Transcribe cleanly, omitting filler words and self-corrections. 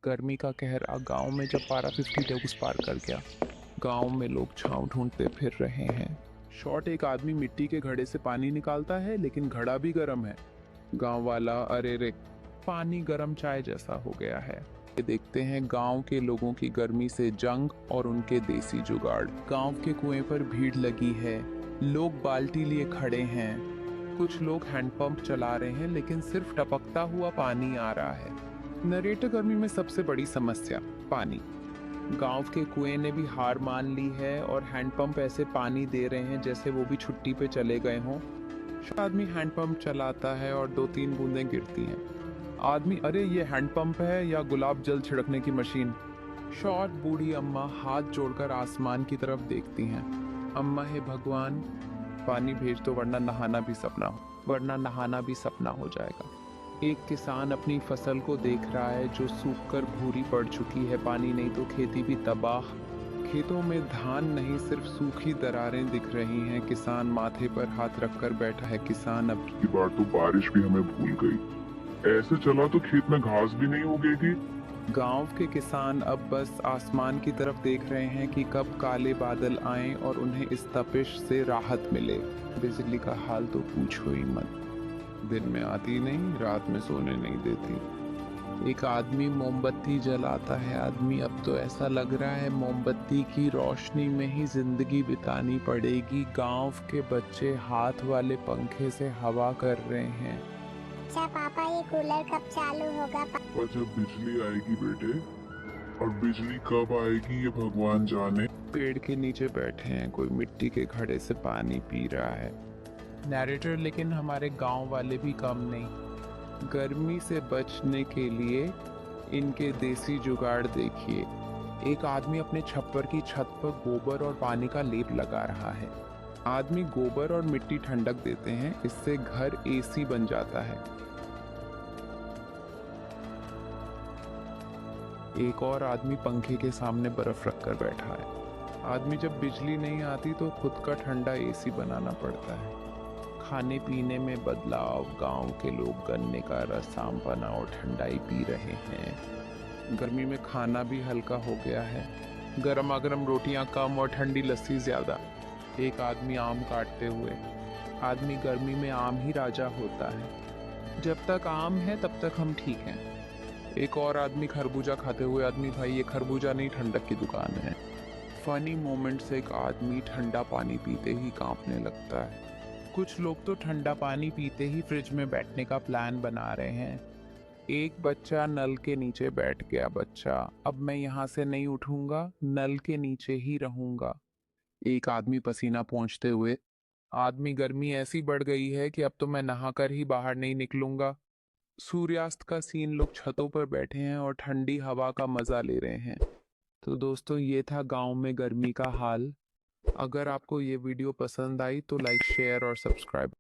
गर्मी का कहर गांव में जब पारा 50 डिग्री पार कर गया। गांव में लोग छांव ढूंढते फिर रहे हैं। शॉट एक आदमी मिट्टी के घड़े से पानी निकालता है, लेकिन घड़ा भी गर्म है। गांव वाला, अरे रे, पानी गर्म चाय जैसा हो गया है। ये देखते हैं गांव के लोगों की गर्मी से जंग और उनके देसी जुगाड़। गांव के कुएं पर भीड़ लगी है, लोग बाल्टी लिए खड़े हैं। कुछ लोग हैंडपंप चला रहे हैं, लेकिन सिर्फ टपकता हुआ पानी आ रहा है। नरेटर, गर्मी में सबसे बड़ी समस्या पानी। गांव के कुएं ने भी हार मान ली है और हैंडपंप ऐसे पानी दे रहे हैं जैसे वो भी छुट्टी पे चले गए हों। आदमी हैंडपंप चलाता है और 2-3 बूंदें गिरती हैं। आदमी, अरे ये हैंडपंप है या गुलाब जल छिड़कने की मशीन। शॉर्ट बूढ़ी अम्मा हाथ जोड़कर आसमान की तरफ देखती हैं। अम्मा, हे भगवान, पानी भेज दो, वरना नहाना भी सपना हो जाएगा। एक किसान अपनी फसल को देख रहा है जो सूखकर भूरी पड़ चुकी है। पानी नहीं तो खेती भी तबाह। खेतों में धान नहीं, सिर्फ सूखी दरारें दिख रही हैं। किसान माथे पर हाथ रखकर बैठा है। किसान, अब की बार तो बारिश भी हमें भूल गई। ऐसे चला तो खेत में घास भी नहीं उगेगी। गांव के किसान अब बस आसमान की तरफ देख रहे हैं कि कब काले बादल आएं और उन्हें इस तपिश से राहत मिले। बिजली का हाल तो पूछो ही मत, दिन में आती नहीं, रात में सोने नहीं देती। एक आदमी मोमबत्ती जलाता है। आदमी, अब तो ऐसा लग रहा है मोमबत्ती की रोशनी में ही जिंदगी बितानी पड़ेगी। गांव के बच्चे हाथ वाले पंखे से हवा कर रहे हैं। अच्छा पापा, ये कूलर कब चालू होगा? और जब बिजली आएगी बेटे, और बिजली कब आएगी ये भगवान जाने। पेड़ के नीचे बैठे हैं, कोई मिट्टी के घड़े से पानी पी रहा है। नैरेटर, लेकिन हमारे गांव वाले भी कम नहीं। गर्मी से बचने के लिए इनके देसी जुगाड़ देखिए। एक आदमी अपने छप्पर की छत पर गोबर और पानी का लेप लगा रहा है। आदमी गोबर और मिट्टी ठंडक देते हैं, इससे घर एसी बन जाता है। एक और आदमी पंखे के सामने बर्फ रखकर बैठा है। आदमी, जब बिजली नहीं आती तो खुद का ठंडा एसी बनाना पड़ता है। खाने पीने में बदलाव। गांव के लोग गन्ने का रस, आम पन्ना और ठंडाई पी रहे हैं। गर्मी में खाना भी हल्का हो गया है। गर्मा गर्म रोटियां कम और ठंडी लस्सी ज्यादा। एक आदमी आम काटते हुए। आदमी, गर्मी में आम ही राजा होता है। जब तक आम है तब तक हम ठीक हैं। एक और आदमी खरबूजा खाते हुए। आदमी, भाई ये खरबूजा नहीं, ठंडक की दुकान है। फनी मोमेंट से एक आदमी ठंडा पानी पीते ही कांपने लगता है। कुछ लोग तो ठंडा पानी पीते ही फ्रिज में बैठने का प्लान बना रहे हैं। एक बच्चा नल के नीचे बैठ गया। बच्चा, अब मैं यहाँ से नहीं उठूंगा, नल के नीचे ही रहूंगा। एक आदमी पसीना पोंछते हुए। आदमी, गर्मी ऐसी बढ़ गई है कि अब तो मैं नहाकर ही बाहर नहीं निकलूंगा। सूर्यास्त का सीन, लोग छतों पर बैठे हैं और ठंडी हवा का मजा ले रहे हैं। तो दोस्तों, ये था गांव में गर्मी का हाल। अगर आपको ये वीडियो पसंद आई तो लाइक, शेयर और सब्सक्राइब